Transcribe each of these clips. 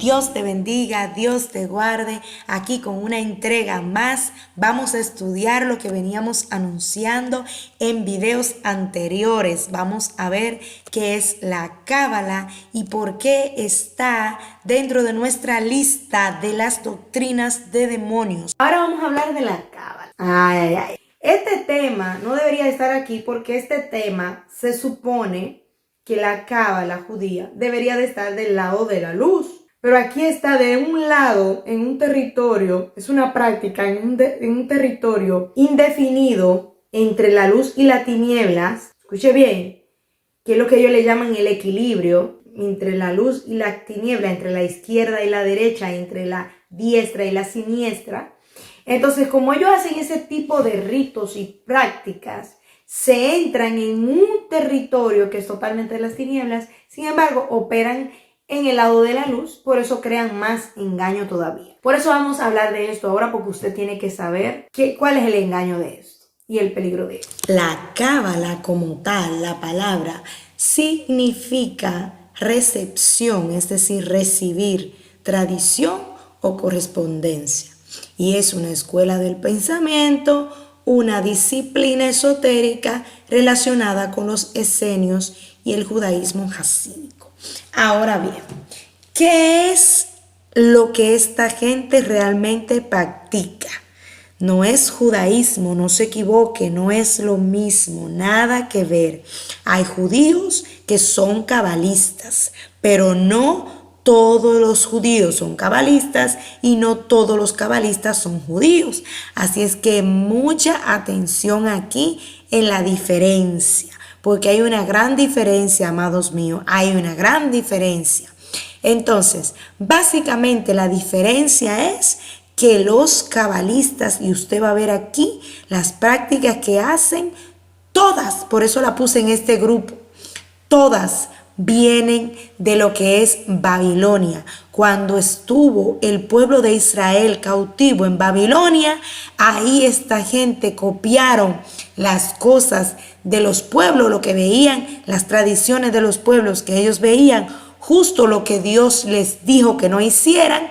Dios te bendiga, Dios te guarde. Aquí con una entrega más vamos a estudiar lo que veníamos anunciando en videos anteriores. Vamos a ver qué es la Cábala y por qué está dentro de nuestra lista de las doctrinas de demonios. Ahora vamos a hablar de la Cábala. Ay. Este tema no debería estar aquí porque este tema se supone que la Cábala judía debería de estar del lado de la luz. Pero aquí está de un lado, en un territorio, es una práctica en un territorio indefinido entre la luz y las tinieblas. Escuche bien, que es lo que ellos le llaman el equilibrio entre la luz y la tiniebla, entre la izquierda y la derecha, entre la diestra y la siniestra. Entonces, como ellos hacen ese tipo de ritos y prácticas, se entran en un territorio que es totalmente de las tinieblas, sin embargo, operan en el lado de la luz, por eso crean más engaño todavía. Por eso vamos a hablar de esto ahora, porque usted tiene que saber cuál es el engaño de esto y el peligro de esto. La Cábala como tal, la palabra, significa recepción, es decir, recibir, tradición o correspondencia. Y es una escuela del pensamiento, una disciplina esotérica relacionada con los esenios y el judaísmo hasídico. Ahora bien, ¿qué es lo que esta gente realmente practica? No es judaísmo, no se equivoque, no es lo mismo, nada que ver. Hay judíos que son cabalistas, pero no todos los judíos son cabalistas y no todos los cabalistas son judíos. Así es que mucha atención aquí en la diferencia, porque hay una gran diferencia, amados míos, hay una gran diferencia. Entonces, básicamente la diferencia es que los cabalistas, y usted va a ver aquí las prácticas que hacen, todas, por eso la puse en este grupo, todas vienen de lo que es Babilonia. Cuando estuvo el pueblo de Israel cautivo en Babilonia, ahí esta gente copiaron las cosas de los pueblos, lo que veían, las tradiciones de los pueblos que ellos veían, justo lo que Dios les dijo que no hicieran,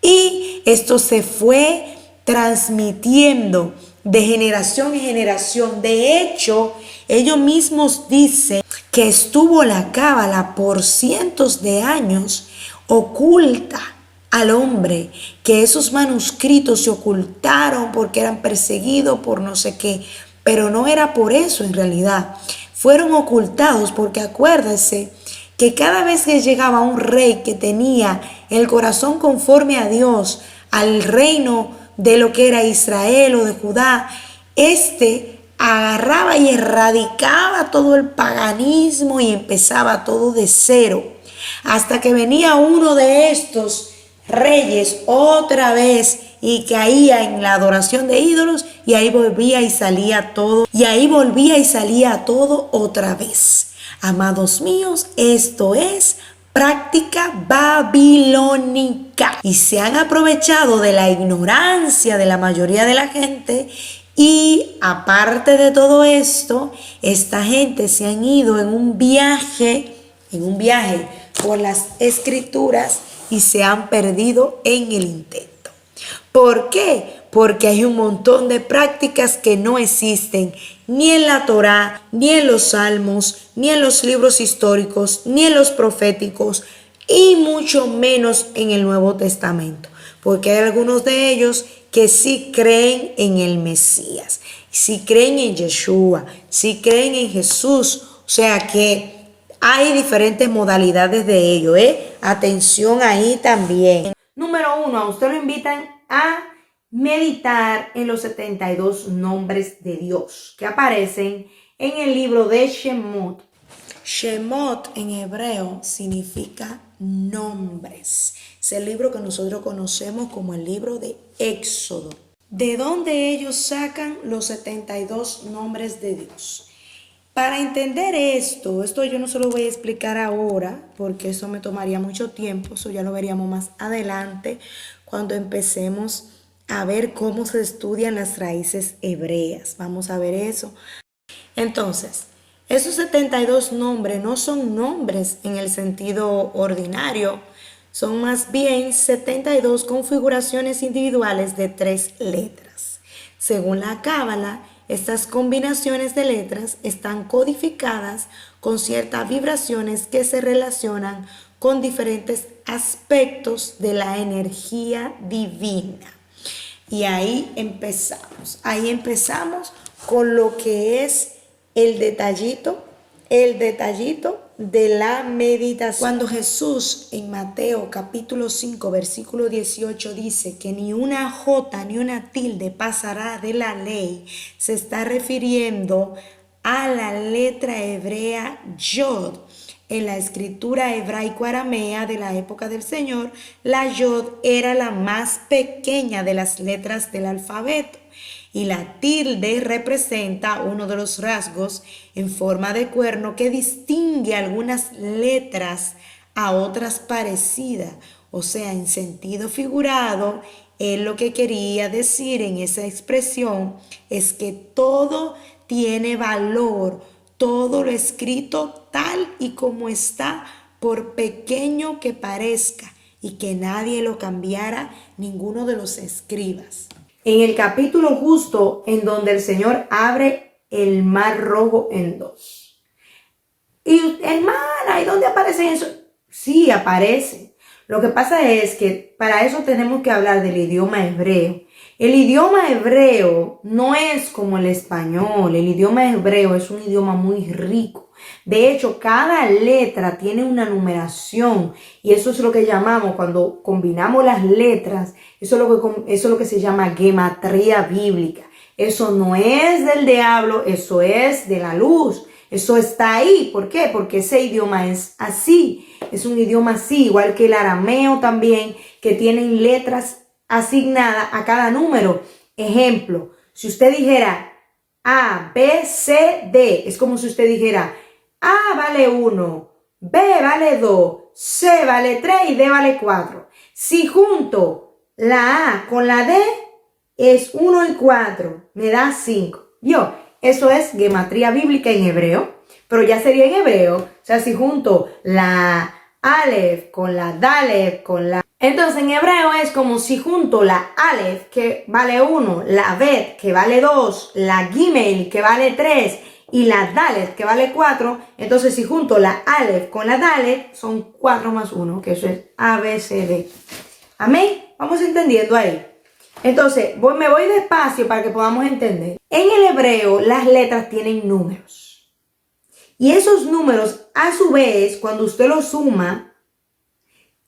y esto se fue transmitiendo de generación en generación. De hecho, ellos mismos dicen que estuvo la Cábala por cientos de años oculta al hombre, que esos manuscritos se ocultaron porque eran perseguidos por no sé qué, pero no era por eso en realidad. Fueron ocultados porque acuérdese que cada vez que llegaba un rey que tenía el corazón conforme a Dios, al reino de lo que era Israel o de Judá, agarraba y erradicaba todo el paganismo y empezaba todo de cero. Hasta que venía uno de estos reyes otra vez y caía en la adoración de ídolos, y ahí volvía y salía todo, otra vez. Amados míos, esto es práctica babilónica y se han aprovechado de la ignorancia de la mayoría de la gente. Y aparte de todo esto, esta gente se han ido en un viaje por las escrituras y se han perdido en el intento. ¿Por qué? Porque hay un montón de prácticas que no existen ni en la Torá, ni en los salmos, ni en los libros históricos, ni en los proféticos, y mucho menos en el Nuevo Testamento. Porque hay algunos de ellos que sí creen en el Mesías, sí creen en Yeshua, sí creen en Jesús. O sea que hay diferentes modalidades de ello, Atención ahí también. Número 1, a usted lo invitan a meditar en los 72 nombres de Dios que aparecen en el libro de Shemot. Shemot en hebreo significa nombres. Es el libro que nosotros conocemos como el libro de Éxodo. ¿De dónde ellos sacan los 72 nombres de Dios? Para entender esto yo no se lo voy a explicar ahora porque eso me tomaría mucho tiempo, eso ya lo veríamos más adelante cuando empecemos a ver cómo se estudian las raíces hebreas. Vamos a ver eso. Entonces, esos 72 nombres no son nombres en el sentido ordinario, son más bien 72 configuraciones individuales de 3 letras. Según la Cábala, estas combinaciones de letras están codificadas con ciertas vibraciones que se relacionan con diferentes aspectos de la energía divina. Y ahí empezamos con lo que es el detallito de la meditación. Cuando Jesús en Mateo capítulo 5 versículo 18 dice que ni una jota ni una tilde pasará de la ley, se está refiriendo a la letra hebrea Yod. En la escritura hebraico-aramea de la época del Señor, la Yod era la más pequeña de las letras del alfabeto y la tilde representa uno de los rasgos en forma de cuerno que distingue algunas letras a otras parecidas. O sea, en sentido figurado, él lo que quería decir en esa expresión es que todo tiene valor, todo lo escrito tal y como está, por pequeño que parezca, y que nadie lo cambiara, ninguno de los escribas. En el capítulo justo en donde el Señor abre el mar rojo en dos. Y hermana, ¿y dónde aparece eso? Sí, aparece. Lo que pasa es que para eso tenemos que hablar del idioma hebreo. El idioma hebreo no es como el español. El idioma hebreo es un idioma muy rico. De hecho, cada letra tiene una numeración y eso es lo que llamamos, cuando combinamos las letras, eso es lo que se llama gematría bíblica. Eso no es del diablo, eso es de la luz. Eso está ahí. ¿Por qué? Porque ese idioma es así. Es un idioma así, igual que el arameo también, que tienen letras asignadas a cada número. Ejemplo, si usted dijera A, B, C, D, es como si usted dijera A vale 1, B vale 2, C vale 3 y D vale 4. Si junto la A con la D es 1 y 4, me da 5. ¿Vio? Eso es gematría bíblica en hebreo, pero ya sería en hebreo. O sea, si junto la Aleph con la Daleth con la... Entonces en hebreo es como si junto la Aleph que vale 1, la Bet que vale 2, la Gimel que vale 3 y la Daleth que vale 4. Entonces si junto la Aleph con la Daleth son 4 más 1, que eso es A, B, C, D. Amén. Vamos entendiendo ahí. Entonces, me voy despacio para que podamos entender. En el hebreo, las letras tienen números. Y esos números, a su vez, cuando usted los suma,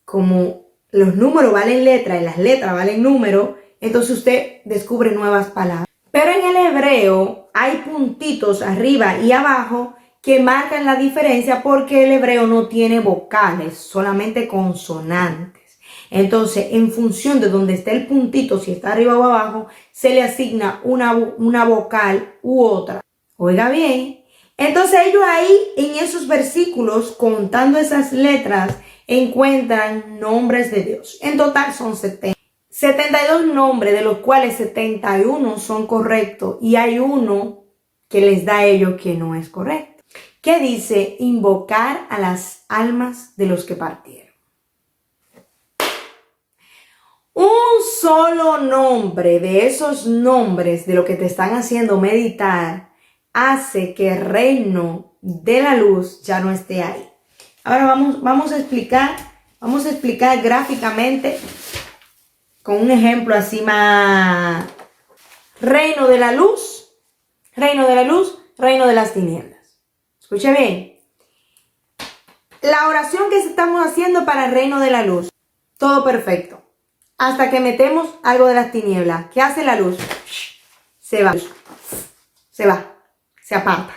como los números valen letra y las letras valen número, entonces usted descubre nuevas palabras. Pero en el hebreo hay puntitos arriba y abajo que marcan la diferencia porque el hebreo no tiene vocales, solamente consonantes. Entonces, en función de donde está el puntito, si está arriba o abajo, se le asigna una vocal u otra. Oiga bien. Entonces ellos ahí, en esos versículos, contando esas letras, encuentran nombres de Dios. En total son 72 nombres, de los cuales 71 son correctos y hay uno que les da a ellos que no es correcto. Que dice invocar a las almas de los que partieron. Un solo nombre de esos nombres de lo que te están haciendo meditar hace que el reino de la luz ya no esté ahí. Ahora vamos a explicar gráficamente con un ejemplo así más. Reino de la luz, reino de la luz, reino de las tinieblas. Escuche bien. La oración que estamos haciendo para el reino de la luz, todo perfecto. Hasta que metemos algo de las tinieblas. ¿Qué hace la luz? Se va, se aparta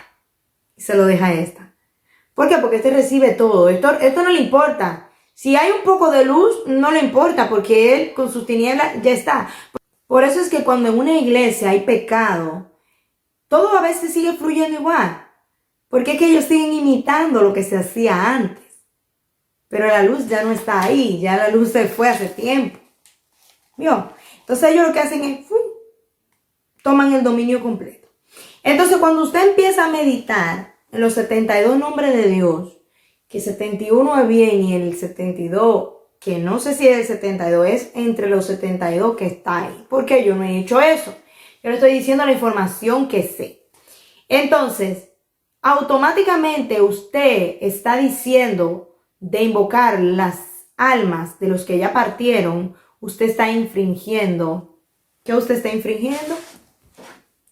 y se lo deja a esta. ¿Por qué? Porque este recibe todo. Esto no le importa. Si hay un poco de luz, no le importa porque él con sus tinieblas ya está. Por eso es que cuando en una iglesia hay pecado, todo a veces sigue fluyendo igual. Porque es que ellos siguen imitando lo que se hacía antes. Pero la luz ya no está ahí. Ya la luz se fue hace tiempo. ¿Vio? Entonces ellos lo que hacen es toman el dominio completo. Entonces cuando usted empieza a meditar en los 72 nombres de Dios, que 71 es bien y el 72 que no sé si es el 72, es entre los 72 que está ahí, porque yo no he hecho eso. Yo le estoy diciendo la información que sé. Entonces, automáticamente usted está diciendo de invocar las almas de los que ya partieron, usted está infringiendo. ¿Qué usted está infringiendo?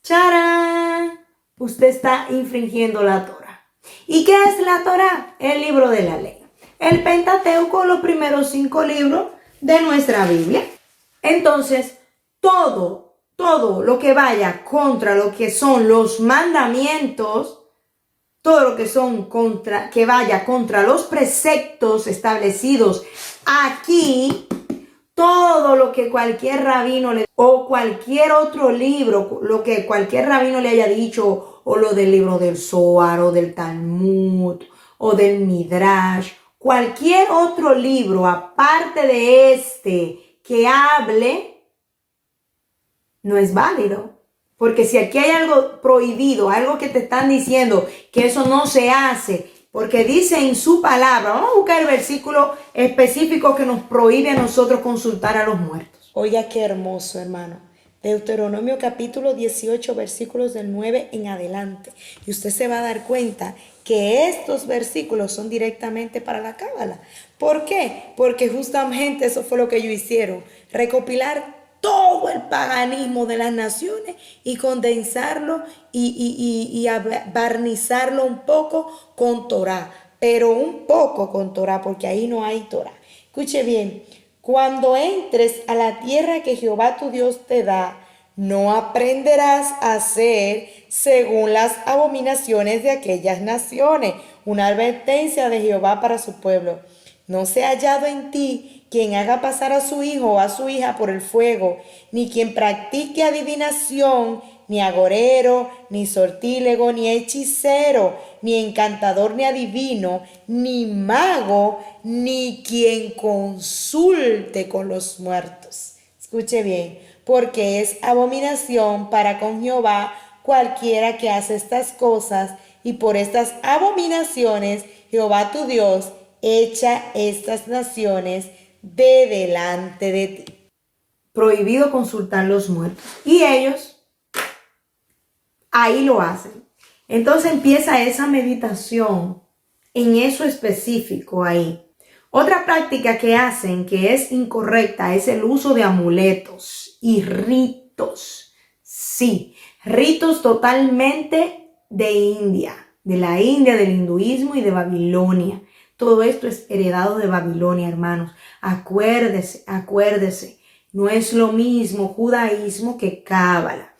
¡Charán! Usted está infringiendo la Torá. ¿Y qué es la Torá? El libro de la ley. El Pentateuco, los primeros 5 libros de nuestra Biblia. Entonces, todo lo que vaya contra lo que son los mandamientos, todo lo que vaya contra los preceptos establecidos aquí, todo lo que cualquier rabino o cualquier otro libro, lo que cualquier rabino le haya dicho, o lo del libro del Zohar, o del Talmud, o del Midrash, cualquier otro libro aparte de este que hable, no es válido. Porque si aquí hay algo prohibido, algo que te están diciendo que eso no se hace, porque dice en su palabra, vamos a buscar el versículo específico que nos prohíbe a nosotros consultar a los muertos. Oiga, qué hermoso, hermano. Deuteronomio capítulo 18, versículos del 9 en adelante. Y usted se va a dar cuenta que estos versículos son directamente para la Cábala. ¿Por qué? Porque justamente eso fue lo que ellos hicieron. Recopilar todo el paganismo de las naciones y condensarlo y barnizarlo un poco con Torá. Pero un poco con Torá, porque ahí no hay Torá. Escuche bien. Cuando entres a la tierra que Jehová tu Dios te da, no aprenderás a hacer según las abominaciones de aquellas naciones. Una advertencia de Jehová para su pueblo. No sea hallado en ti quien haga pasar a su hijo o a su hija por el fuego, ni quien practique adivinación, ni agorero, ni sortílego, ni hechicero, ni encantador, ni adivino, ni mago, ni quien consulte con los muertos. Escuche bien, porque es abominación para con Jehová cualquiera que hace estas cosas, y por estas abominaciones Jehová tu Dios echa estas naciones de delante de ti. Prohibido consultar los muertos. Y ellos ahí lo hacen. Entonces empieza esa meditación en eso específico ahí. Otra práctica que hacen que es incorrecta es el uso de amuletos y ritos. Sí, ritos totalmente de India, del hinduismo y de Babilonia. Todo esto es heredado de Babilonia, hermanos. Acuérdese. No es lo mismo judaísmo que cábala.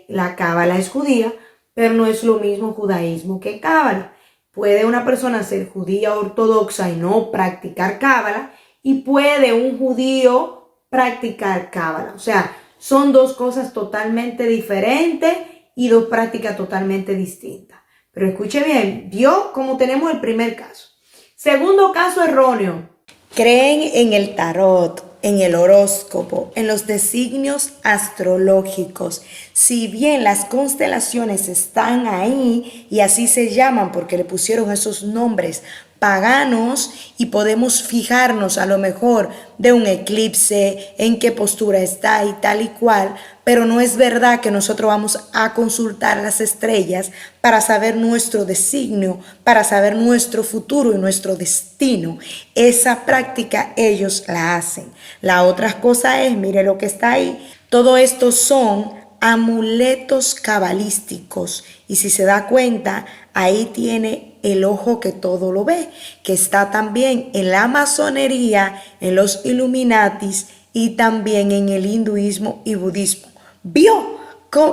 La cábala es judía, pero no es lo mismo judaísmo que cábala. Puede una persona ser judía ortodoxa y no practicar cábala, y puede un judío practicar cábala. O sea, son dos cosas totalmente diferentes y dos prácticas totalmente distintas. Pero escuche bien, vio cómo tenemos el primer caso. Segundo caso erróneo. Creen en el tarot, en el horóscopo, en los designios astrológicos. Si bien las constelaciones están ahí y así se llaman porque le pusieron esos nombres paganos, y podemos fijarnos a lo mejor de un eclipse, en qué postura está y tal y cual, pero no es verdad que nosotros vamos a consultar las estrellas para saber nuestro designio, para saber nuestro futuro y nuestro destino. Esa práctica ellos la hacen. La otra cosa es, mire lo que está ahí, todo esto son amuletos cabalísticos, y si se da cuenta, ahí tiene el ojo que todo lo ve, que está también en la masonería, en los Illuminatis y también en el hinduismo y budismo. ¿Vio?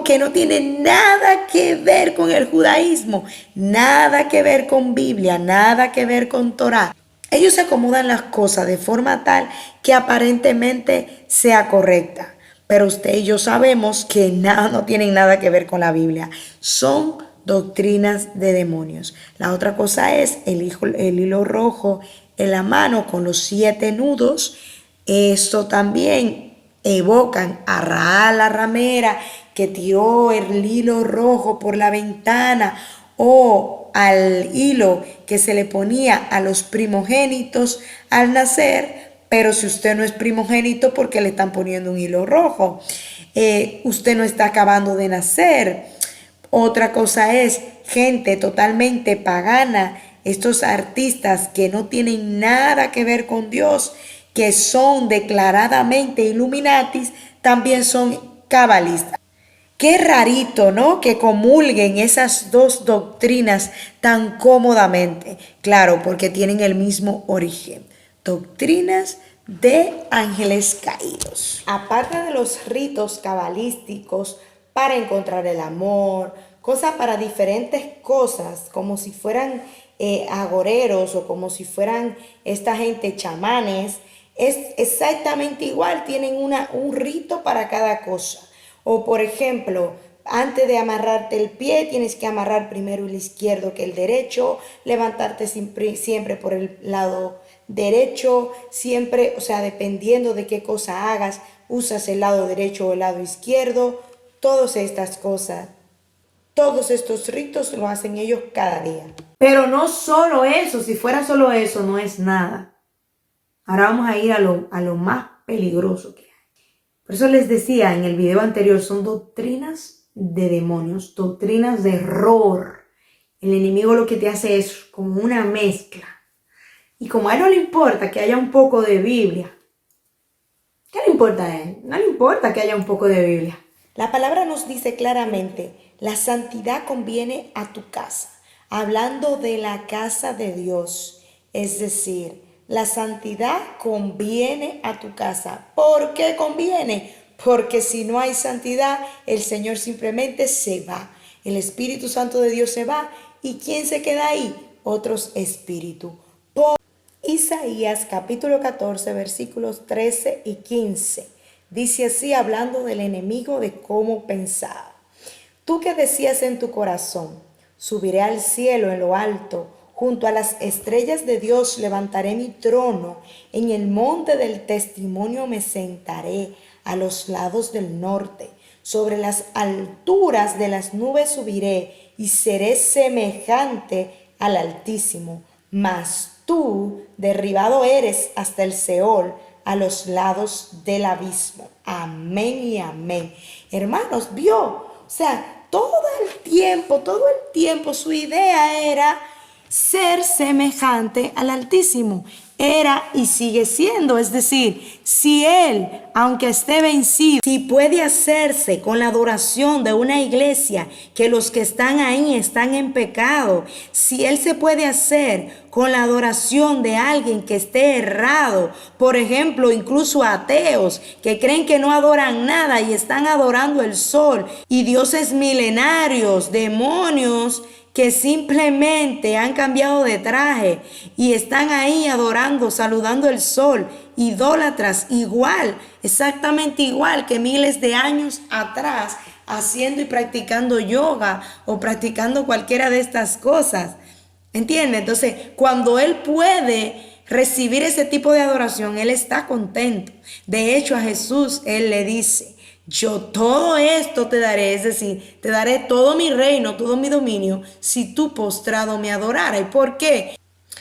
Que no tiene nada que ver con el judaísmo, nada que ver con Biblia, nada que ver con Torá. Ellos se acomodan las cosas de forma tal que aparentemente sea correcta, pero usted y yo sabemos que no tienen nada que ver con la Biblia. Son doctrinas de demonios. La otra cosa es el hilo rojo en la mano con los 7 nudos. Esto también evocan a Ra, la ramera, que tiró el hilo rojo por la ventana, o al hilo que se le ponía a los primogénitos al nacer pero si usted no es primogénito, ¿por qué le están poniendo un hilo rojo? Usted no está acabando de nacer. Otra cosa es gente totalmente pagana, estos artistas que no tienen nada que ver con Dios, que son declaradamente Illuminatis, también son cabalistas. Qué rarito, ¿no? Que comulguen esas dos doctrinas tan cómodamente. Claro, porque tienen el mismo origen. Doctrinas de ángeles caídos. Aparte de los ritos cabalísticos para encontrar el amor, cosas para diferentes cosas, como si fueran agoreros o como si fueran esta gente chamanes, es exactamente igual, tienen un rito para cada cosa. O por ejemplo, antes de amarrarte el pie, tienes que amarrar primero el izquierdo que el derecho, levantarte siempre por el lado derecho, siempre, o sea, dependiendo de qué cosa hagas, usas el lado derecho o el lado izquierdo, todas estas cosas. Todos estos ritos lo hacen ellos cada día. Pero no solo eso, si fuera solo eso, no es nada. Ahora vamos a ir a lo más peligroso que hay. Por eso les decía en el video anterior, son doctrinas de demonios, doctrinas de error. El enemigo lo que te hace es como una mezcla. Y como a él no le importa que haya un poco de Biblia, ¿qué le importa a él? No le importa que haya un poco de Biblia. La palabra nos dice claramente, la santidad conviene a tu casa, hablando de la casa de Dios. Es decir, la santidad conviene a tu casa. ¿Por qué conviene? Porque si no hay santidad, el Señor simplemente se va. El Espíritu Santo de Dios se va. ¿Y quién se queda ahí? Otros espíritus. Isaías capítulo 14 versículos 13 y 15. Dice así, hablando del enemigo, de cómo pensaba. Tú que decías en tu corazón, subiré al cielo en lo alto, junto a las estrellas de Dios levantaré mi trono, en el monte del testimonio me sentaré, a los lados del norte, sobre las alturas de las nubes subiré, y seré semejante al Altísimo. Mas tú derribado eres hasta el Seol, a los lados del abismo. Amén y amén. Hermanos, vio, o sea, todo el tiempo su idea era ser semejante al Altísimo. Era y sigue siendo, es decir, si él, aunque esté vencido, si puede hacerse con la adoración de una iglesia que los que están ahí están en pecado, si él se puede hacer con la adoración de alguien que esté errado, por ejemplo, incluso ateos que creen que no adoran nada y están adorando el sol, y dioses milenarios, demonios que simplemente han cambiado de traje y están ahí adorando, saludando el sol, idólatras igual, exactamente igual que miles de años atrás, haciendo y practicando yoga o practicando cualquiera de estas cosas. ¿Entiende? Entonces, cuando él puede recibir ese tipo de adoración, él está contento. De hecho, a Jesús él le dice, yo todo esto te daré, es decir, te daré todo mi reino, todo mi dominio, si tú postrado me adoraras. ¿Y por qué?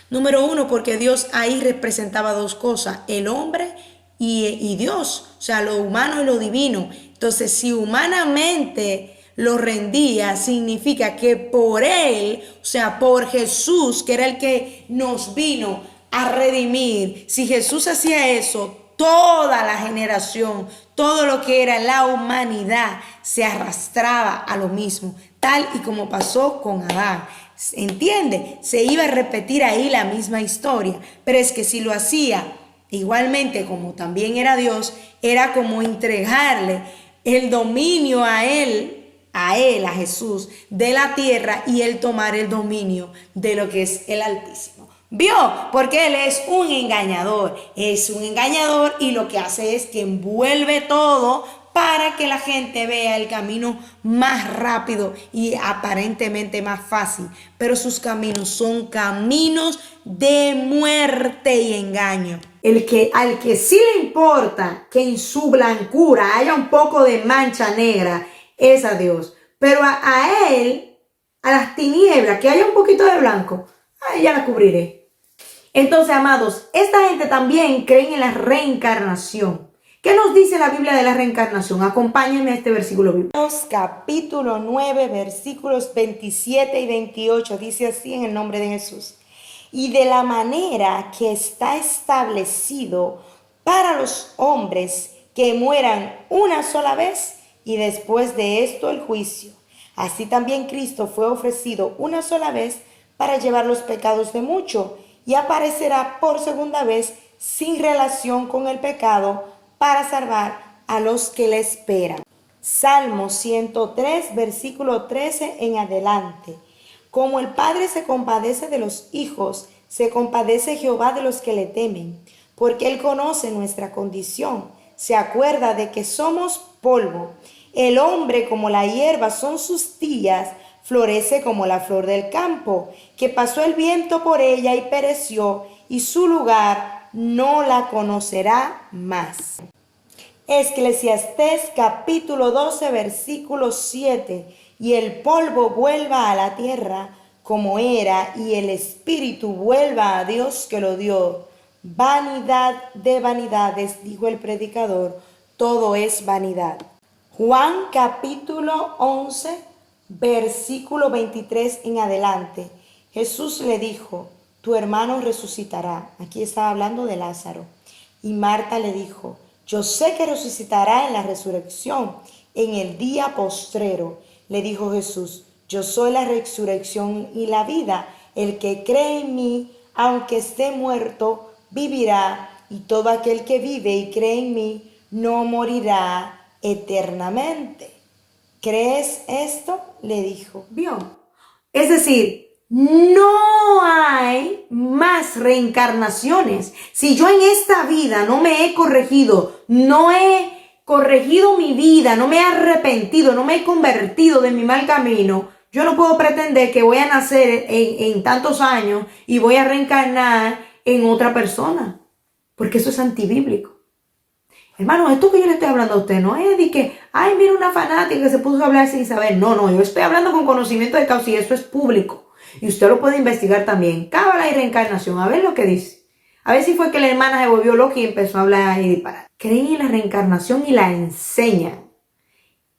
Número uno, porque Dios ahí representaba dos cosas, el hombre y Dios, o sea, lo humano y lo divino. Entonces, si humanamente lo rendía, significa que por él, o sea, por Jesús, que era el que nos vino a redimir, si Jesús hacía eso, toda la generación, todo lo que era la humanidad se arrastraba a lo mismo, tal y como pasó con Adán. ¿Entiende? Se iba a repetir ahí la misma historia, pero es que si lo hacía igualmente como también era Dios, era como entregarle el dominio a él, a Jesús, de la tierra, y él tomar el dominio de lo que es el Altísimo. ¿Vio? Porque él es un engañador y lo que hace es que envuelve todo para que la gente vea el camino más rápido y aparentemente más fácil. Pero sus caminos son caminos de muerte y engaño. Al que sí le importa que en su blancura haya un poco de mancha negra es a Dios. Pero a él, a las tinieblas, que haya un poquito de blanco, ahí ya la cubriré. Entonces, amados, esta gente también cree en la reencarnación. ¿Qué nos dice la Biblia de la reencarnación? Acompáñenme a este versículo bíblico. Capítulo 9, versículos 27 y 28. Dice así en el nombre de Jesús. Y de la manera que está establecido para los hombres que mueran una sola vez y después de esto el juicio. Así también Cristo fue ofrecido una sola vez para llevar los pecados de muchos y aparecerá por segunda vez sin relación con el pecado para salvar a los que le esperan. Salmo 103, versículo 13 en adelante. Como el Padre se compadece de los hijos, se compadece Jehová de los que le temen, porque Él conoce nuestra condición, se acuerda de que somos polvo. El hombre como la hierba son sus días, florece como la flor del campo, que pasó el viento por ella y pereció, y su lugar no la conocerá más. Eclesiastés capítulo 12, versículo 7. Y el polvo vuelva a la tierra como era, y el espíritu vuelva a Dios que lo dio. Vanidad de vanidades, dijo el predicador, todo es vanidad. Juan capítulo 11, versículo 23 en adelante. Jesús le dijo, tu hermano resucitará. Aquí estaba hablando de Lázaro. Y Marta le dijo, yo sé que resucitará en la resurrección, en el día postrero. Le dijo Jesús, yo soy la resurrección y la vida. El que cree en mí, aunque esté muerto, vivirá. Y todo aquel que vive y cree en mí, no morirá eternamente. ¿Crees esto? Le dijo. ¿Vio? Es decir, no hay más reencarnaciones. Si yo en esta vida no me he corregido, no he corregido mi vida, no me he arrepentido, no me he convertido de mi mal camino, yo no puedo pretender que voy a nacer en tantos años y voy a reencarnar en otra persona, porque eso es antibíblico. Hermano, esto que yo le estoy hablando a usted no es de que, ay, mira una fanática que se puso a hablar sin saber. No, yo estoy hablando con conocimiento de causa y eso es público. Y usted lo puede investigar también. Cábala y reencarnación, a ver lo que dice. A ver si fue que la hermana se volvió loca y empezó a hablar y disparar. Creen en la reencarnación y la enseñan.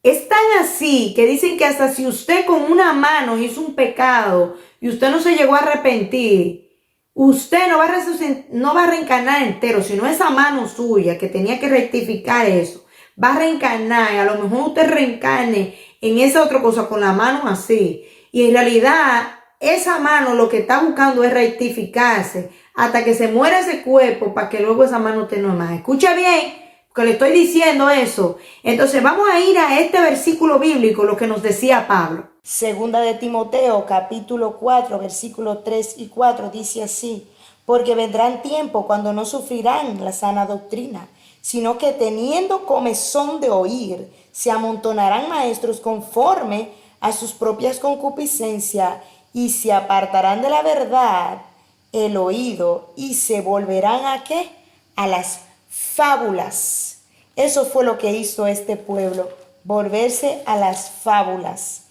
Es tan así que dicen que hasta si usted con una mano hizo un pecado y usted no se llegó a arrepentir, usted no va a reencarnar entero, sino esa mano suya que tenía que rectificar eso, va a reencarnar y a lo mejor usted reencarne en esa otra cosa con la mano así. Y en realidad esa mano lo que está buscando es rectificarse hasta que se muera ese cuerpo para que luego esa mano esté normal. Escucha bien, que le estoy diciendo eso. Entonces vamos a ir a este versículo bíblico, lo que nos decía Pablo. Segunda de Timoteo, capítulo 4, versículos 3 y 4, dice así, porque vendrán tiempos cuando no sufrirán la sana doctrina, sino que teniendo comezón de oír, se amontonarán maestros conforme a sus propias concupiscencias y se apartarán de la verdad el oído y se volverán ¿a qué? A las fábulas. Eso fue lo que hizo este pueblo, volverse a las fábulas.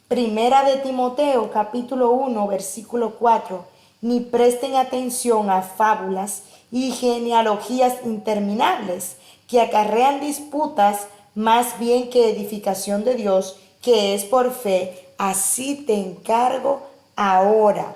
Primera de Timoteo, capítulo 1, versículo 4. Ni presten atención a fábulas y genealogías interminables que acarrean disputas más bien que edificación de Dios, que es por fe. Así te encargo ahora.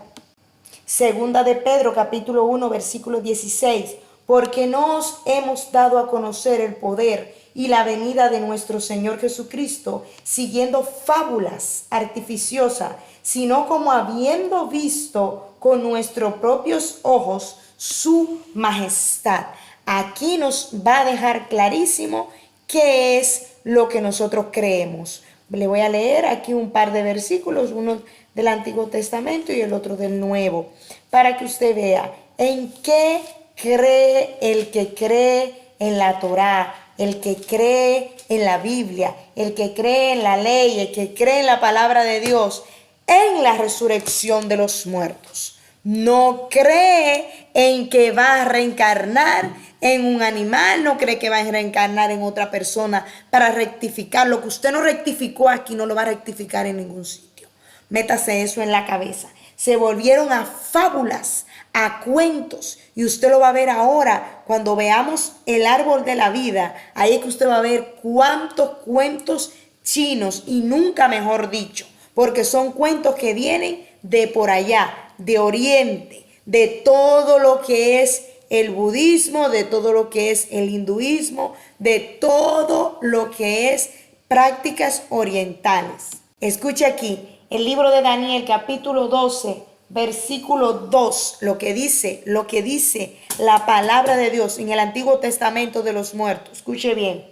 Segunda de Pedro, capítulo 1, versículo 16. Porque no os hemos dado a conocer el poder y la venida de nuestro Señor Jesucristo, siguiendo fábulas artificiosas, sino como habiendo visto con nuestros propios ojos su majestad. Aquí nos va a dejar clarísimo qué es lo que nosotros creemos. Le voy a leer aquí un par de versículos, uno del Antiguo Testamento y el otro del Nuevo, para que usted vea en qué cree el que cree en la Torá, el que cree en la Biblia, el que cree en la ley, el que cree en la palabra de Dios, en la resurrección de los muertos. No cree en que va a reencarnar en un animal, no cree que va a reencarnar en otra persona para rectificar. Lo que usted no rectificó aquí no lo va a rectificar en ningún sitio. Métase eso en la cabeza. Se volvieron a fábulas, a cuentos. Y usted lo va a ver ahora cuando veamos el árbol de la vida. Ahí es que usted va a ver cuántos cuentos chinos, y nunca mejor dicho, porque son cuentos que vienen de por allá, de Oriente, de todo lo que es el budismo, de todo lo que es el hinduismo, de todo lo que es prácticas orientales. Escuche aquí, el libro de Daniel, capítulo 12, versículo 2, lo que dice la palabra de Dios en el Antiguo Testamento de los muertos. Escuche bien.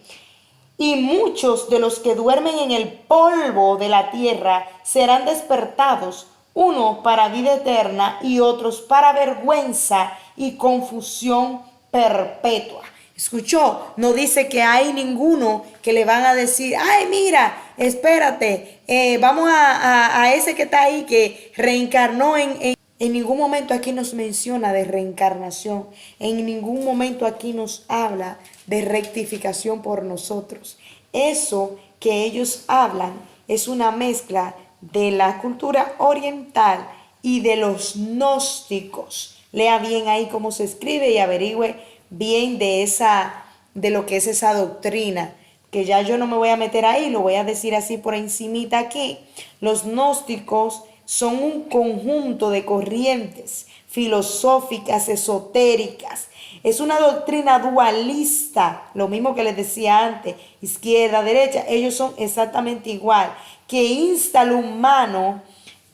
Y muchos de los que duermen en el polvo de la tierra serán despertados, unos para vida eterna y otros para vergüenza y confusión perpetua. ¿Escuchó? No dice que hay ninguno que le van a decir, ay, mira, espérate, vamos a ese que está ahí que reencarnó en ningún momento aquí nos menciona de reencarnación. En ningún momento aquí nos habla de rectificación por nosotros. Eso que ellos hablan es una mezcla de la cultura oriental y de los gnósticos. Lea bien ahí cómo se escribe y averigüe bien de lo que es esa doctrina, que ya yo no me voy a meter ahí, lo voy a decir así por encimita aquí. Los gnósticos son un conjunto de corrientes filosóficas, esotéricas. Es una doctrina dualista, lo mismo que les decía antes, izquierda, derecha, ellos son exactamente igual, que insta al humano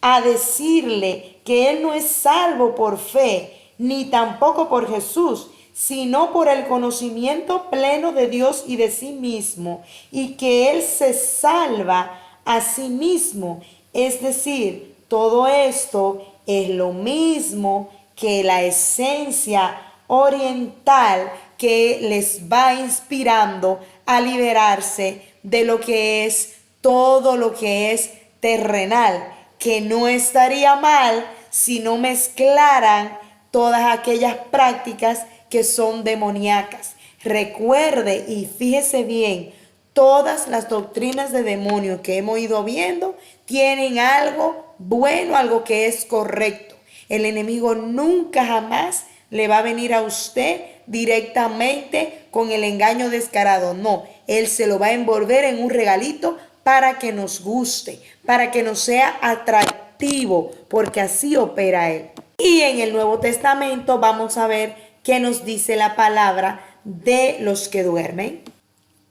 a decirle que él no es salvo por fe, ni tampoco por Jesús, sino por el conocimiento pleno de Dios y de sí mismo, y que él se salva a sí mismo. Es decir, todo esto es lo mismo que la esencia oriental que les va inspirando a liberarse de lo que es todo lo que es terrenal, que no estaría mal si no mezclaran todas aquellas prácticas que son demoníacas. Recuerde y fíjese bien, todas las doctrinas de demonio que hemos ido viendo tienen algo bueno, algo que es correcto. El enemigo nunca jamás le va a venir a usted directamente con el engaño descarado. No, él se lo va a envolver en un regalito para que nos guste, para que nos sea atractivo, porque así opera él. Y en el Nuevo Testamento vamos a ver qué nos dice la palabra de los que duermen.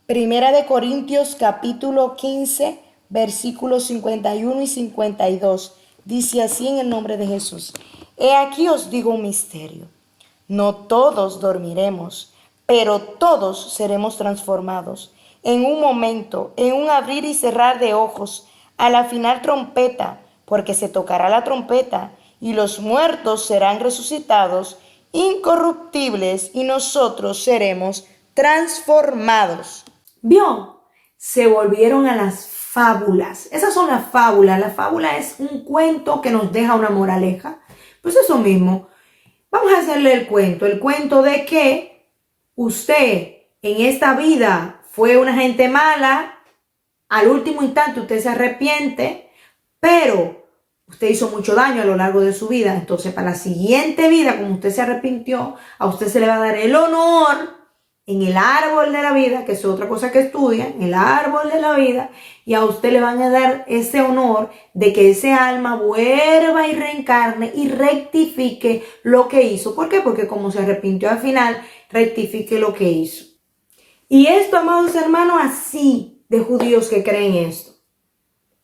Primera de Corintios capítulo 15, versículos 51 y 52. Dice así en el nombre de Jesús. He aquí os digo un misterio. No todos dormiremos, pero todos seremos transformados. En un momento, en un abrir y cerrar de ojos, a la final trompeta, porque se tocará la trompeta, y los muertos serán resucitados, incorruptibles, y nosotros seremos transformados. ¿Vio? Se volvieron a las fábulas. Esas son las fábulas. La fábula es un cuento que nos deja una moraleja. Pues eso mismo. Vamos a hacerle el cuento de que usted en esta vida fue una gente mala, al último instante usted se arrepiente, pero usted hizo mucho daño a lo largo de su vida. Entonces, para la siguiente vida, como usted se arrepintió, a usted se le va a dar el honor en el árbol de la vida, que es otra cosa que estudian, el árbol de la vida, y a usted le van a dar ese honor de que ese alma vuelva y reencarne y rectifique lo que hizo. ¿Por qué? Porque como se arrepintió al final, rectifique lo que hizo. Y esto, amados hermanos, así de judíos que creen esto.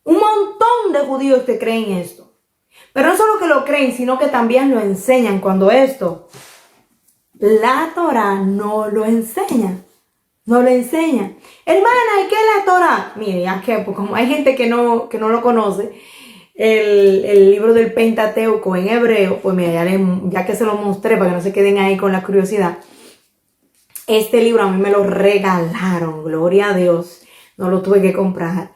Un montón de judíos que creen esto. Pero no solo que lo creen, sino que también lo enseñan cuando esto la Torah no lo enseña. No lo enseña. Hermana, ¿y qué es la Torah? Mire, ya que pues como hay gente que no lo conoce, el libro del Pentateuco en hebreo, pues mira, ya que se lo mostré para que no se queden ahí con la curiosidad. Este libro a mí me lo regalaron, gloria a Dios, no lo tuve que comprar.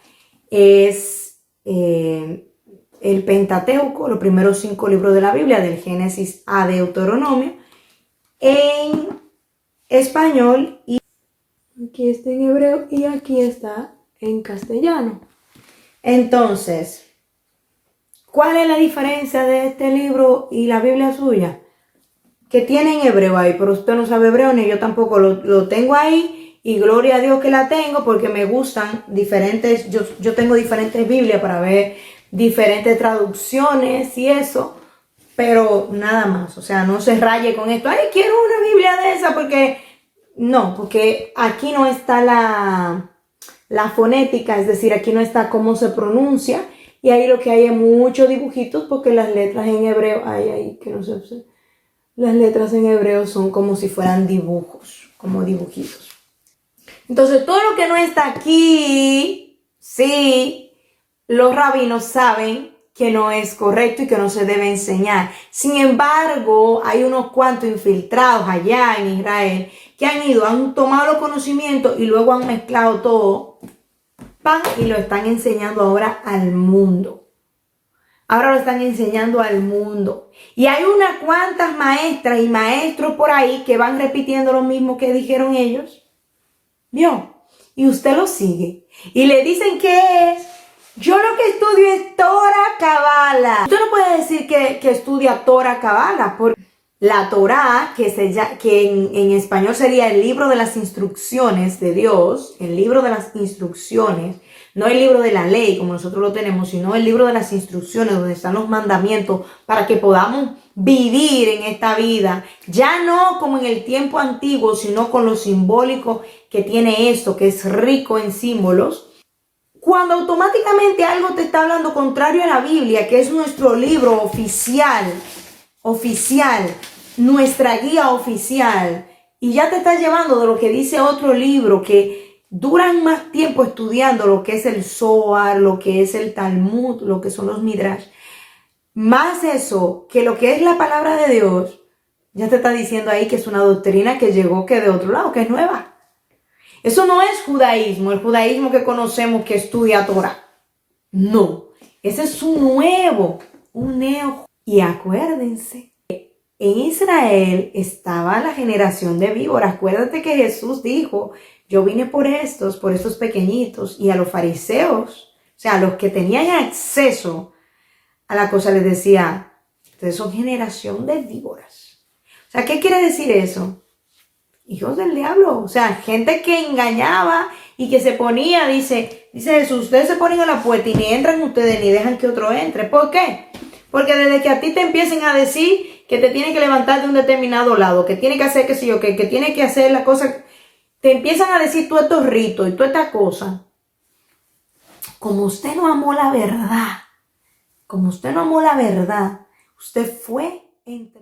Es el Pentateuco, los primeros 5 libros de la Biblia, del Génesis a Deuteronomio, en español, y aquí está en hebreo y aquí está en castellano. Entonces, ¿cuál es la diferencia de este libro y la Biblia suya? que tiene en hebreo ahí, pero usted no sabe hebreo, ni yo tampoco lo tengo ahí, y gloria a Dios que la tengo, porque me gustan diferentes, yo tengo diferentes Biblias para ver diferentes traducciones y eso, pero nada más, o sea, no se raye con esto, ay, quiero una Biblia de esa, porque no, porque aquí no está la fonética, es decir, aquí no está cómo se pronuncia, y ahí lo que hay es muchos dibujitos, porque las letras en hebreo, ay, que no sé, las letras en hebreo son como si fueran dibujos, como dibujitos. Entonces, todo lo que no está aquí, sí, los rabinos saben que no es correcto y que no se debe enseñar. Sin embargo, hay unos cuantos infiltrados allá en Israel que han tomado los conocimientos y luego han mezclado todo, pan, y lo están enseñando ahora al mundo. Ahora lo están enseñando al mundo. Y hay unas cuantas maestras y maestros por ahí que van repitiendo lo mismo que dijeron ellos. ¿Vio? Y usted lo sigue. Y le dicen que es, yo lo que estudio es Torah Kabbalah. Usted no puede decir que estudia Torah Kabbalah, porque la Torah, que en español sería el libro de las instrucciones de Dios, el libro de las instrucciones, no el libro de la ley como nosotros lo tenemos, sino el libro de las instrucciones donde están los mandamientos para que podamos vivir en esta vida, ya no como en el tiempo antiguo, sino con lo simbólico que tiene esto, que es rico en símbolos. Cuando automáticamente algo te está hablando contrario a la Biblia, que es nuestro libro oficial, nuestra guía oficial, y ya te estás llevando de lo que dice otro libro que duran más tiempo estudiando, lo que es el Zohar, lo que es el Talmud, lo que son los Midrash, más eso que lo que es la palabra de Dios, ya te está diciendo ahí que es una doctrina que llegó que de otro lado, que es nueva. Eso no es judaísmo, el judaísmo que conocemos que estudia Torah. No, ese es un nuevo, un neo. Y acuérdense, en Israel estaba la generación de víboras. Acuérdate que Jesús dijo, yo vine por estos pequeñitos, y a los fariseos, o sea, a los que tenían acceso a la cosa les decía, ustedes son generación de víboras. O sea, ¿qué quiere decir eso? Hijos del diablo, o sea, gente que engañaba y que se ponía, dice Jesús, ustedes se ponen a la puerta y ni entran ustedes ni dejan que otro entre. ¿Por qué? Porque desde que a ti te empiecen a decir que te tienen que levantar de un determinado lado, que tiene que hacer qué sé yo, que tiene que hacer la cosa, te empiezan a decir todos estos ritos y toda esta cosa. Como usted no amó la verdad, usted fue entre...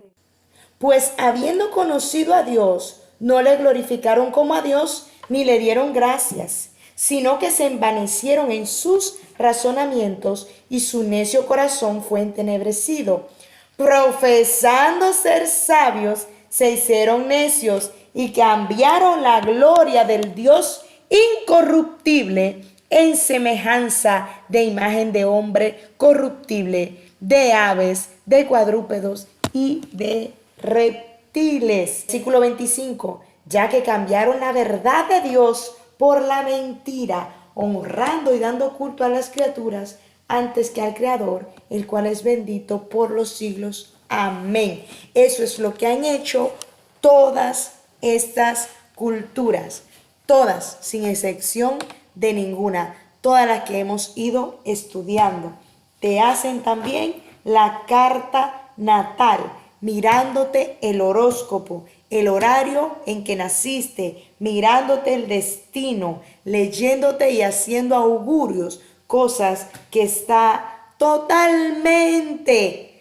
Pues habiendo conocido a Dios, no le glorificaron como a Dios, ni le dieron gracias, sino que se envanecieron en sus razonamientos, y su necio corazón fue entenebrecido. Profesando ser sabios, se hicieron necios, y cambiaron la gloria del Dios incorruptible en semejanza de imagen de hombre corruptible, de aves, de cuadrúpedos y de reptiles. Versículo 25. Ya que cambiaron la verdad de Dios por la mentira, honrando y dando culto a las criaturas antes que al Creador, el cual es bendito por los siglos. Amén. Eso es lo que han hecho todas estas culturas, todas, sin excepción de ninguna, todas las que hemos ido estudiando. Te hacen también la carta natal, mirándote el horóscopo, el horario en que naciste, mirándote el destino, leyéndote y haciendo augurios, cosas que está totalmente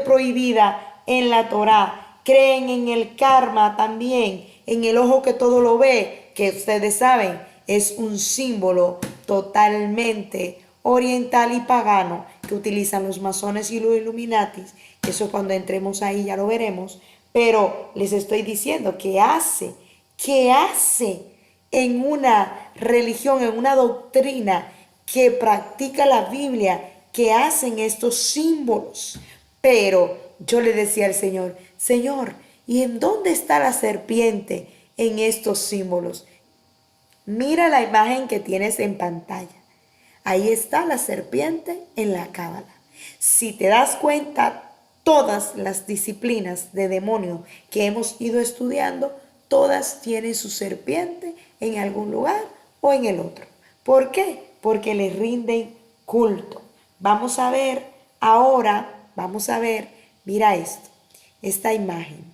prohibida en la Torá. Creen en el karma también, en el ojo que todo lo ve, que ustedes saben, es un símbolo totalmente oriental y pagano que utilizan los masones y los illuminatis. Eso cuando entremos ahí ya lo veremos. Pero les estoy diciendo que hace en una religión, en una doctrina que practica la Biblia, que hacen estos símbolos. Pero yo le decía al Señor, Señor, ¿y en dónde está la serpiente en estos símbolos? Mira la imagen que tienes en pantalla. Ahí está la serpiente en la cábala. Si te das cuenta, todas las disciplinas de demonio que hemos ido estudiando, todas tienen su serpiente en algún lugar o en el otro. ¿Por qué? Porque le rinden culto. Vamos a ver ahora, mira esto, esta imagen.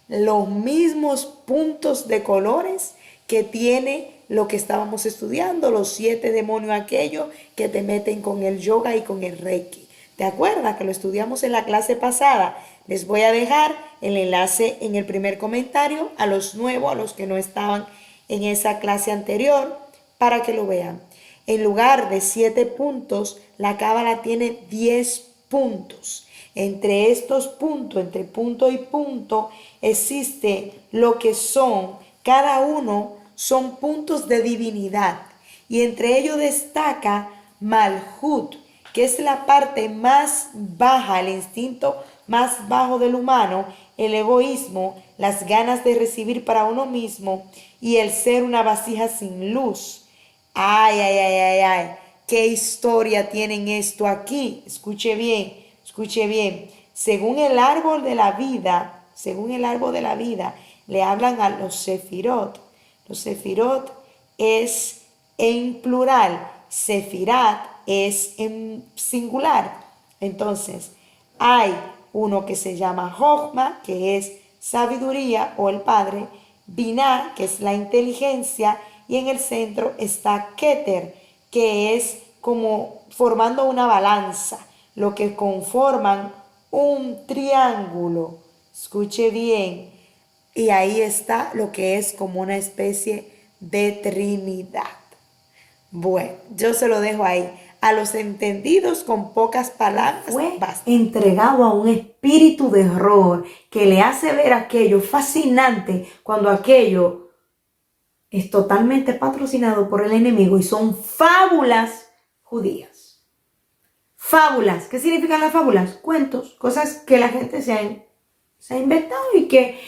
Los mismos puntos de colores que tiene lo que estábamos estudiando, los 7 demonios aquellos que te meten con el yoga y con el reiki. ¿Te acuerdas que lo estudiamos en la clase pasada? Les voy a dejar el enlace en el primer comentario a los nuevos, a los que no estaban en esa clase anterior, para que lo vean. En lugar de 7 puntos, la cábala tiene 10 puntos. Entre estos puntos, entre punto y punto, existe lo que son, cada uno son puntos de divinidad. Y entre ellos destaca Malhut, que es la parte más baja, el instinto más bajo del humano, el egoísmo, las ganas de recibir para uno mismo y el ser una vasija sin luz. Ay, ay, ay, ay, ay, qué historia tienen esto aquí. Escuche bien, escuche bien. Según el árbol de la vida, le hablan a los sefirot. Los sefirot es en plural, sefirat es en singular. Entonces, hay uno que se llama Jochma, que es sabiduría o el padre, Binah, que es la inteligencia, y en el centro está Keter, que es como formando una balanza, lo que conforman un triángulo. Escuche bien. Y ahí está lo que es como una especie de Trinidad. Bueno, yo se lo dejo ahí. A los entendidos con pocas palabras, fue entregado a un espíritu de error que le hace ver aquello fascinante cuando aquello es totalmente patrocinado por el enemigo y son fábulas judías. Fábulas. ¿Qué significan las fábulas? Cuentos, cosas que la gente se ha inventado y que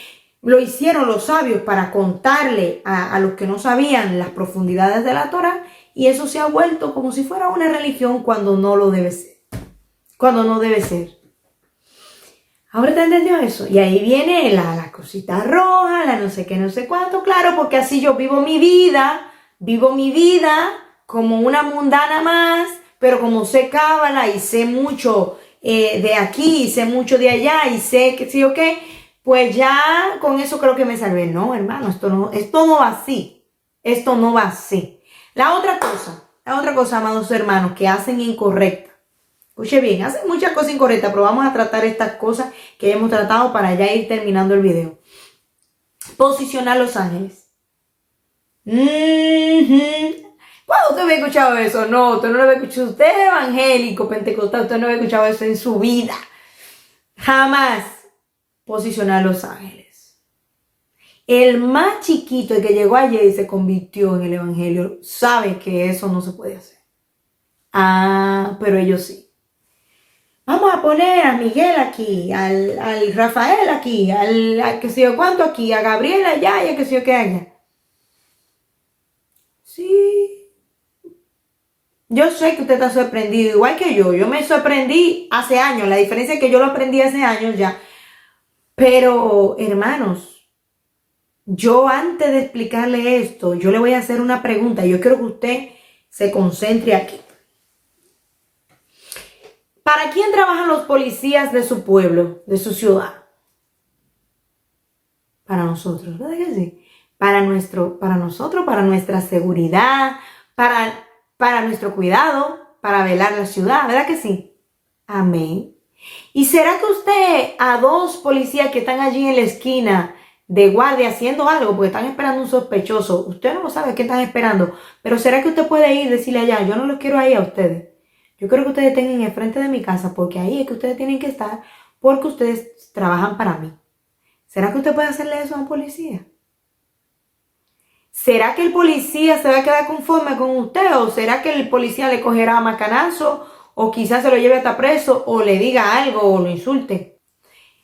lo hicieron los sabios para contarle a los que no sabían las profundidades de la Torá, y eso se ha vuelto como si fuera una religión cuando no lo debe ser. Cuando no debe ser. ¿Ahora te entendió eso? Y ahí viene la cosita roja, la no sé qué, no sé cuánto. Claro, porque así yo vivo mi vida como una mundana más, pero como sé cábala y sé mucho de aquí, y sé mucho de allá, y sé que sí o qué, pues ya con eso creo que me salvé. No, hermano, esto no va así. Esto no va así. La otra cosa, amados hermanos, que hacen incorrecta. Escuche bien, hacen muchas cosas incorrectas, pero vamos a tratar estas cosas que hemos tratado para ya ir terminando el video. Posicionar los ángeles. ¿Cuándo usted había escuchado eso? No, usted no lo había escuchado. Usted es evangélico, pentecostal, usted no había escuchado eso en su vida. Jamás. Posicionar los ángeles. El más chiquito, el que llegó ayer y se convirtió en el evangelio, sabe que eso no se puede hacer. Ah, pero ellos sí. Vamos a poner a Miguel aquí, al Rafael aquí, al que sé yo cuánto aquí, a Gabriela allá y a que sé yo qué allá. Sí. Yo sé que usted está sorprendido, igual que yo. Yo me sorprendí hace años. La diferencia es que yo lo aprendí hace años ya. Pero, hermanos, yo antes de explicarle esto, yo le voy a hacer una pregunta. Yo quiero que usted se concentre aquí. ¿Para quién trabajan los policías de su pueblo, de su ciudad? Para nosotros, ¿verdad que sí? Para nosotros, para nuestra seguridad, para nuestro cuidado, para velar la ciudad, ¿verdad que sí? Amén. ¿Y será que usted a 2 policías que están allí en la esquina de guardia haciendo algo porque están esperando un sospechoso, usted no lo sabe qué están esperando, pero será que usted puede ir y decirle allá, yo no los quiero ahí a ustedes, yo quiero que ustedes estén en el frente de mi casa porque ahí es que ustedes tienen que estar porque ustedes trabajan para mí? ¿Será que usted puede hacerle eso a un policía? ¿Será que el policía se va a quedar conforme con usted o será que el policía le cogerá macanazo o quizás se lo lleve hasta preso o le diga algo o lo insulte?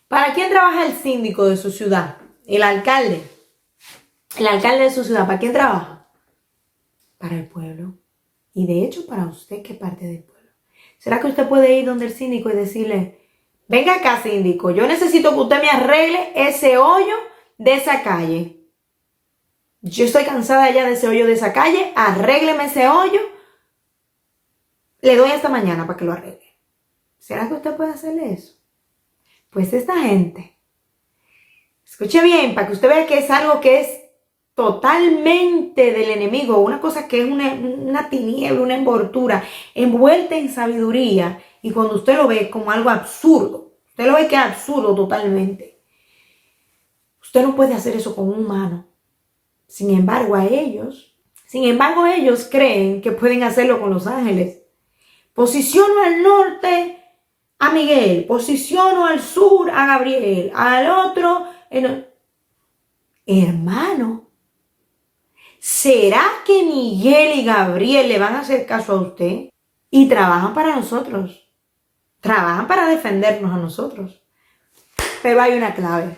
¿Para quién trabaja el síndico de su ciudad? El alcalde de su ciudad, ¿para quién trabaja? Para el pueblo. Y de hecho, para usted, ¿qué parte del pueblo? ¿Será que usted puede ir donde el síndico y decirle, venga acá, síndico, yo necesito que usted me arregle ese hoyo de esa calle. Yo estoy cansada ya de ese hoyo de esa calle, arrégleme ese hoyo. Le doy hasta mañana para que lo arregle. ¿Será que usted puede hacerle eso? Pues esta gente, escuche bien, para que usted vea que es algo que es totalmente del enemigo, una cosa que es una tiniebla, una envoltura, envuelta en sabiduría, y cuando usted lo ve como algo absurdo, usted lo ve que es absurdo totalmente. Usted no puede hacer eso con un humano. Sin embargo, ellos creen que pueden hacerlo con los ángeles. Posiciono al norte a Miguel, posiciono al sur a Gabriel, al otro, hermano, ¿será que Miguel y Gabriel le van a hacer caso a usted? Y trabajan para nosotros, trabajan para defendernos a nosotros. Pero hay una clave.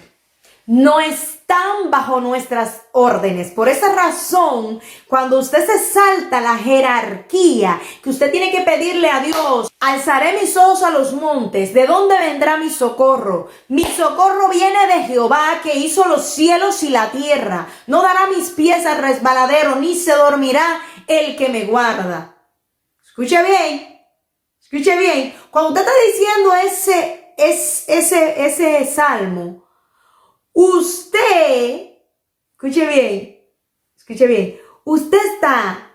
No están bajo nuestras órdenes. Por esa razón, cuando usted se salta la jerarquía, que usted tiene que pedirle a Dios, alzaré mis ojos a los montes, ¿de dónde vendrá mi socorro? Mi socorro viene de Jehová, que hizo los cielos y la tierra. No dará mis pies al resbaladero, ni se dormirá el que me guarda. Escuche bien, escuche bien. Cuando usted está diciendo ese salmo, usted, escuche bien, usted está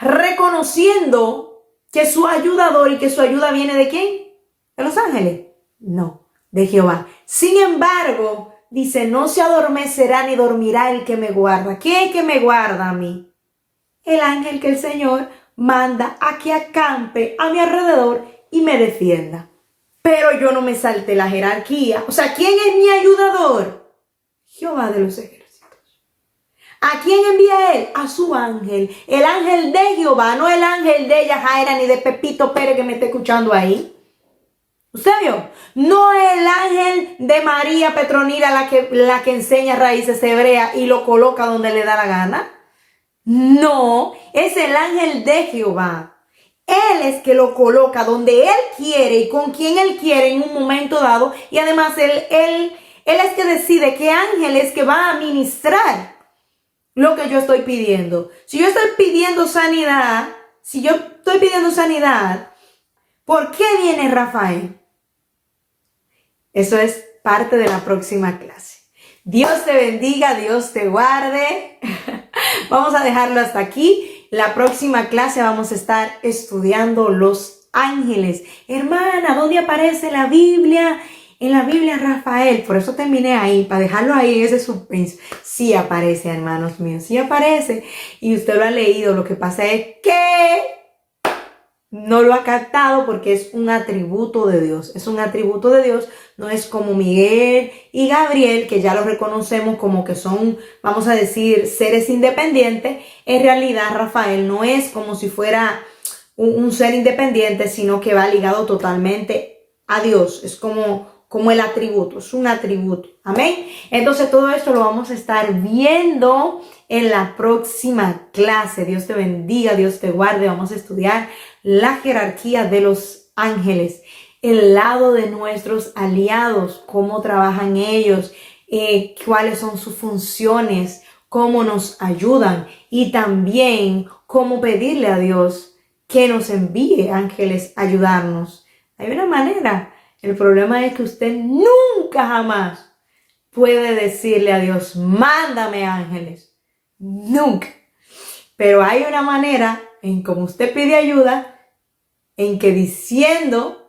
reconociendo que su ayudador y que su ayuda viene ¿de quién? ¿De los ángeles? No, de Jehová. Sin embargo, dice, no se adormecerá ni dormirá el que me guarda. ¿Quién es que me guarda a mí? El ángel que el Señor manda a que acampe a mi alrededor y me defienda. Pero yo no me salté la jerarquía. O sea, ¿quién es mi ayudador? Jehová de los ejércitos. ¿A quién envía él? A su ángel. El ángel de Jehová, no el ángel de Yajaira ni de Pepito Pérez que me está escuchando ahí. ¿Usted vio? No el ángel de María Petronila, la que enseña raíces hebreas y lo coloca donde le da la gana. No, es el ángel de Jehová. Él es que lo coloca donde él quiere y con quien él quiere en un momento dado. Y además él es que decide qué ángel es que va a ministrar lo que yo estoy pidiendo. Si yo estoy pidiendo sanidad, ¿por qué viene Rafael? Eso es parte de la próxima clase. Dios te bendiga, Dios te guarde. Vamos a dejarlo hasta aquí. La próxima clase vamos a estar estudiando los ángeles. Hermana, ¿dónde aparece la Biblia? En la Biblia Rafael. Por eso terminé ahí, para dejarlo ahí en ese suspenso. Sí aparece, hermanos míos, sí aparece. Y usted lo ha leído. Lo que pasa es que no lo ha captado porque es un atributo de Dios. Es un atributo de Dios. No es como Miguel y Gabriel, que ya los reconocemos como que son, vamos a decir, seres independientes. En realidad, Rafael no es como si fuera un ser independiente, sino que va ligado totalmente a Dios. Es como el atributo, es un atributo. Amén. Entonces, todo esto lo vamos a estar viendo en la próxima clase. Dios te bendiga, Dios te guarde. Vamos a estudiar la jerarquía de los ángeles, el lado de nuestros aliados, cómo trabajan ellos, cuáles son sus funciones, cómo nos ayudan y también cómo pedirle a Dios que nos envíe ángeles a ayudarnos. Hay una manera. El problema es que usted nunca jamás puede decirle a Dios, mándame ángeles. Nunca. Pero hay una manera en cómo usted pide ayuda, en que diciendo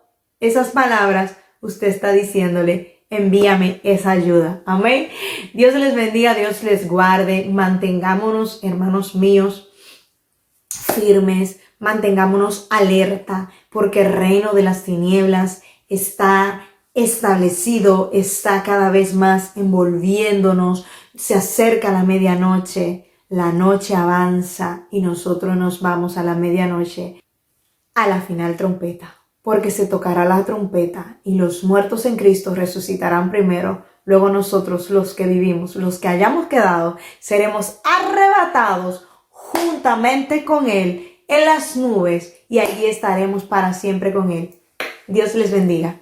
esas palabras, usted está diciéndole, envíame esa ayuda. Amén. Dios les bendiga, Dios les guarde. Mantengámonos, hermanos míos, firmes. Mantengámonos alerta, porque el reino de las tinieblas está establecido, está cada vez más envolviéndonos. Se acerca la medianoche, la noche avanza y nosotros nos vamos a la medianoche, a la final trompeta, porque se tocará la trompeta y los muertos en Cristo resucitarán primero. Luego nosotros, los que vivimos, los que hayamos quedado, seremos arrebatados juntamente con Él en las nubes y allí estaremos para siempre con Él. Dios les bendiga.